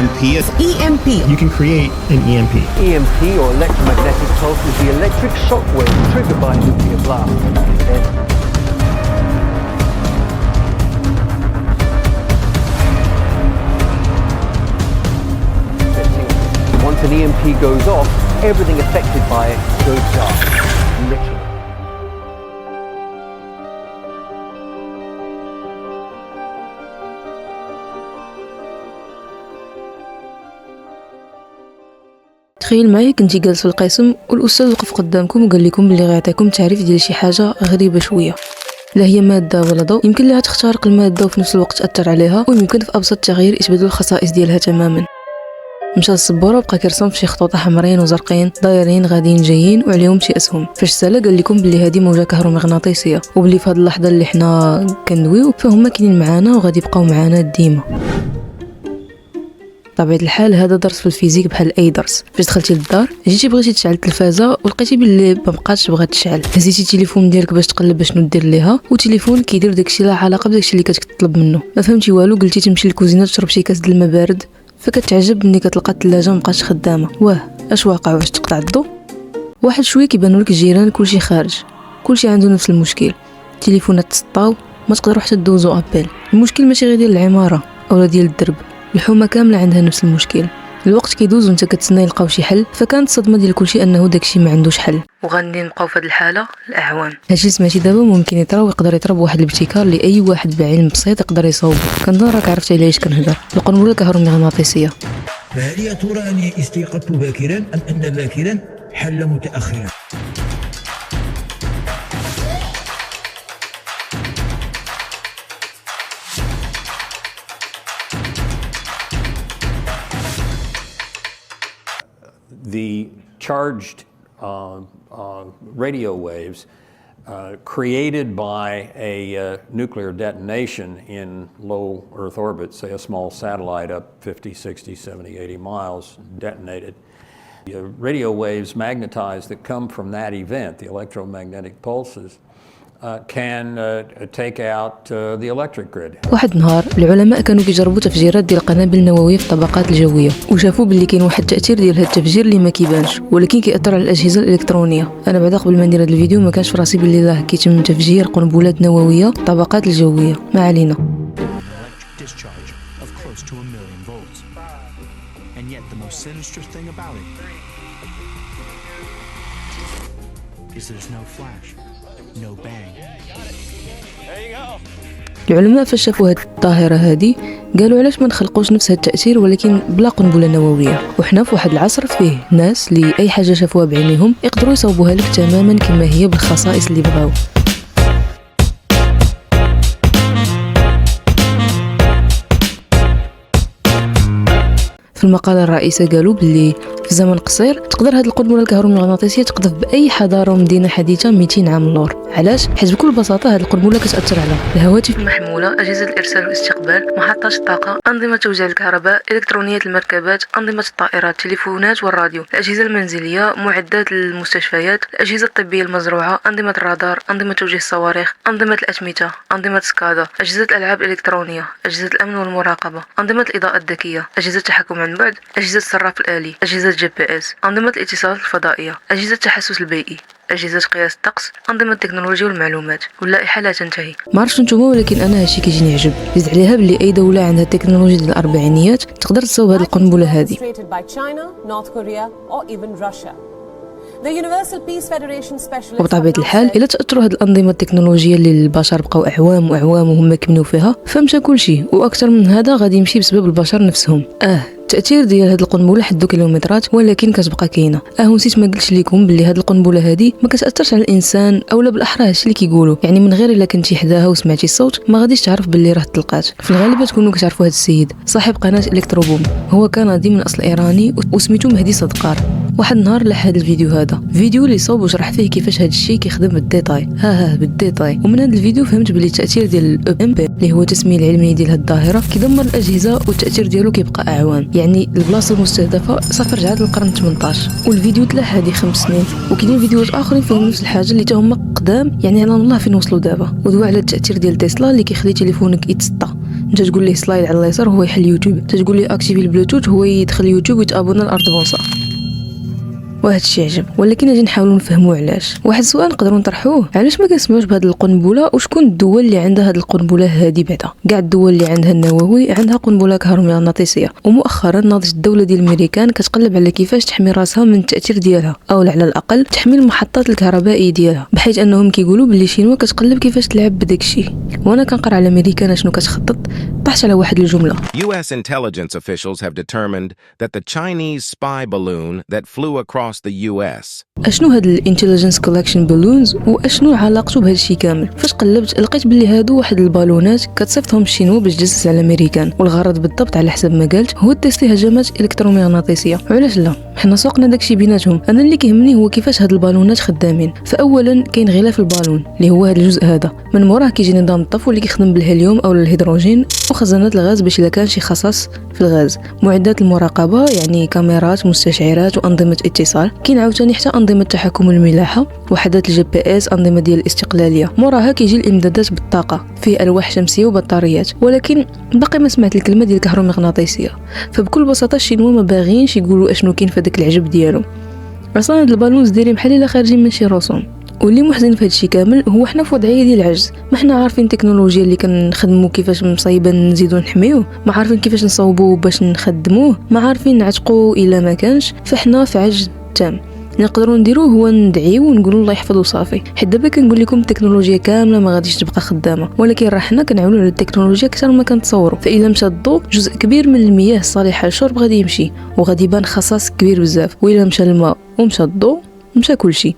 EMP. EMP. You can create an EMP. EMP, or electromagnetic pulse, is the electric shock wave triggered by a nuclear blast. Once an EMP goes off, everything affected by it goes dark, literally. تخيل معايا كنتي جالس في القسم والاستاذ وقف قدامكم وقال لكم بلي غيعطيكم تعريف ديال شي حاجه غريبه شويه، لا هي ماده ولا ضوء، يمكن لها تخترق الماده وفي نفس الوقت تاثر عليها، ويمكن في ابسط تغيير يتبدل الخصائص ديالها تماما. مشى للسبوره وبقى كيرسم في شي خطوط حمرين وزرقين دايرين غاديين جايين وعليهم شي اسهم. فاش سالا قال لكم بلي هذه موجه كهرومغناطيسيه، وبلي في هذه اللحظه اللي حنا كندويو فهم كاينين معانا وغادي يبقاو معانا ديما. بطبيعة الحال هذا درس في الفيزيك بحال اي درس. فاش دخلتي للدار جيتي بغيتي تشعل التلفازه ولقيتي باللي ما بقاتش بغات تشعل، هزيتي التليفون ديالك باش تقلب شنو دير ليها، والتليفون كيدير داكشي لا علاقه بداكشي اللي كتطلب منه. ما فهمتي والو، قلتي تمشي للكوزينه تشرب شي كاس د الماء بارد، فكتعجب ملي كتلقى الثلاجه مابقاش خدامه. واه اش واقع؟ واش تقطع الضو؟ واحد شويه كيبانوا لك الجيران كلشي خارج، كلشي عنده نفس المشكل، التليفونات تسطاو ما تقدروا حتى دوزو ابل. المشكل ماشي غير ديال العماره اولا ديال الدرب، الحومه كامله عندها نفس المشكل. الوقت كيدوز وانت كتسنى يلقاو شي حل، فكانت الصدمه ديال كلشي انه داكشي ما عندوش حل، وغادي نبقاو في هذه الحاله الاعوام. هادشي سمعتي دابا ممكن يطرا ويقدر يطرا بواحد الابتكار اللي اي واحد بعلم بسيط يقدر يصاوب. كنظن راك عرفتي علاش كنهضر، القنبله الكهرومغناطيسيه. فهل يا ترى اني استيقظت باكرا ام ان باكرا حل متاخرا؟ The charged radio waves created by a nuclear detonation in low Earth orbit, say a small satellite up 50, 60, 70, 80 miles, detonated. The radio waves magnetized that come from that event, the electromagnetic pulses, can take out the electric grid. واحد النهار العلماء كانوا كيجربوا تفجيرات ديال القنابل النوويه في الطبقات الجويه، وشافوا باللي كاين واحد التاثير ديال هذا التفجير اللي ما كيبانش ولكن كيأثر على الاجهزه الالكترونيه. انا بعدا قبل ما ندير هذا الفيديو ما كانش في راسي باللي راه كيتم تفجير قنبلات نوويه في الطبقات الجويه. ما علينا. العلماء فاش شافوا هذه الظاهره هذه قالوا علاش ما نخلقوش نفس هذا التاثير ولكن بلا قنبله نوويه. وحنا في واحد العصر فيه ناس اللي اي حاجه شافوها بعينيهم يقدروا يصاوبوها لك تماما كما هي بالخصائص اللي بغاو. في المقالة الرئيسة قالوا باللي في زمن قصير تقدر هذه القنبلة الكهرومغناطيسية تقذف بأي حضارة ومدينة حديثة 200 عام لور. علاش؟ حيت بكل بساطة هذه القنبلة كتأثر على الهواتف المحمولة، أجهزة الإرسال والاستقبال، محطات الطاقة، أنظمة توزيع الكهرباء، إلكترونيات المركبات، أنظمة الطائرات، التليفونات والراديو، الأجهزة المنزلية، معدات المستشفيات، الأجهزة الطبية المزروعة، أنظمة الرادار، أنظمة توجيه الصواريخ، أنظمة الأتمتة، أنظمة سكادا، أجهزة الألعاب الإلكترونية، أجهزة الأمن والمراقبة، أنظمة الإضاءة الذكية، أجهزة التحكم عن بعد، أجهزة الصراف الآلي، أجهزة GPS، أنظمة الاتصالات الفضائية، أجهزة التحسس البيئي، أجهزة قياس الطقس، أنظمة التكنولوجيا والمعلومات، واللائحة لا تنتهي. ما عرفتش نتوما ولكن أنا هادشي كيجيني عجب. زيد عليها بلي أي دولة عندها التكنولوجيا ديال الأربعينيات تقدر تصاوب هذه القنبلة هذه. وبطبيعة الحال إلا تأثروا هذه الأنظمة التكنولوجية اللي البشر بقاو أعوام وأعوام وهم كملوا فيها فمشى كل شيء، وأكثر من هذا غادي يمشي بسبب البشر نفسهم. التأثير ديال هذه القنبلة حدو كيلومترات ولكن كتبقى كاينه. نسيت ما قلتش لكم باللي هذه القنبلة هذه ما كتأثرش على الإنسان اولا بالأحرى هادشي اللي كيقولوا، يعني من غير الا كنتي حداها وسمعتي الصوت ما غاديش تعرف باللي راه تلقات. في الغالب تكونوا كتعرفوا هذا السيد صاحب قناة الكتروبوم، هو كندي من أصل إيراني وسميتو مهدي صدقار. واحد النهار لاح هذا الفيديو، هذا فيديو اللي صوب وشرح فيه كيفاش هذا الشيء كيخدم بالديتاي، بالديتاي. ومن هذا الفيديو فهمت باللي التأثير ديال الام بي اللي هو التسميه العلمي ديال هذه الظاهره كيدمر الأجهزة والتأثير ديالو كيبقى أعوام، يعني البلاصه المستهدفه صفر رجعت للقرن 18. والفيديو تلاح هذه 5 سنين، وكاينين فيديوهات اخرين فيهم نفس الحاجه اللي تا هما قدام، يعني على الله فين وصلوا دابا. ودوا على التأثير ديال تسلا اللي كيخلي تليفونك يتسطى. انت تقول ليه سلايد على اليسار هو يحل يوتيوب، تقول ليه اكتيفي البلوتوث هو يدخل يوتيوب ويتابونا الارض بونصا. وهذا الشيء عجب، ولكن اجي نحاولوا نفهموا علاش. واحد السؤال نقدروا نطرحوه، علاش ما كنسمعوش بهذه القنبله وشكون الدول اللي عندها هذه القنبله هذه بعدا؟ كاع الدول اللي عندها النووي عندها قنبله كهرومغناطيسيه، ومؤخرا ناضت الدوله ديال الامريكان كتقلب على كيفاش تحمي راسها من التاثير ديالها، او على الاقل تحمي المحطات الكهربائيه ديالها، بحيث انهم كيقولوا باللي شينوا كتقلب كيفاش تلعب بداك الشيء. وانا كنقرا على الامريكان شنو كتخطط، طاحت على واحد الجمله. U.S. intelligence officials have determined that the Chinese spy balloon that flew across the U.S. اشنو هاد الانتليجنس كولكشن بالونز واشنو علاقته بهذا الشيء كامل؟ فاش قلبت لقيت باللي هادو واحد البالونات كتصيفطهم الشينوا باش تجسس على الامريكان، والغرض بالضبط على حسب ما قالت هو تيستي هجمات الكترومغناطيسيه. وعلاش لا، حنا سوقنا داكشي بيناتهم. انا اللي كيهمني هو كيفاش هاد البالونات خدامين. فاولا كاين غلاف البالون اللي هو هاد الجزء هذا، من موراه كيجي نظام الطفو اللي كيخدم بالهيليوم او الهيدروجين، وخزانات الغاز باش الا كان شي خصاص في الغاز، معدات المراقبه يعني كاميرات، مستشعرات وانظمه اتصال، كاين عاوتاني حتى انظمه تحكم الملاحه، وحدات الجي بي اس، انظمه ديال الاستقلاليه. موراها كيجي الامدادات بالطاقه، فيه الواح شمسيه وبطاريات. ولكن باقي ما سمعت الكلمه ديال الكهرومغناطيسيه. فبكل بساطه الشينوا ما باغينش يقولوا اشنو كاين في داك العجب ديالو. اصلا هاد البالونز دايرين بحال الا خارجين من شي رسوم. واللي محزن في هادشي كامل هو حنا في وضعيه ديال العجز، ما حنا عارفين التكنولوجيا اللي كنخدموا كيفاش مصايبه نزيدو نحميوه، ما عارفين كيفاش نصوبوه باش نخدموه، ما عارفين نعتقوه الا ما كانش. فاحنا في عجز تام. نقدروا نديروه هو ندعيو ونقولوا الله يحفظه صافي. حيت دابا كنقول لكم التكنولوجيا كامله ما غاديش تبقى خدامه، ولكن راه حنا كنعاونوا على التكنولوجيا اكثر ما كنتصوروا. فاذا مشى الضوء جزء كبير من المياه الصالحه للشرب غادي يمشي، وغادي يبان خصاص كبير بزاف. واذا مشى الماء ومشى الضوء مشى كل شيء.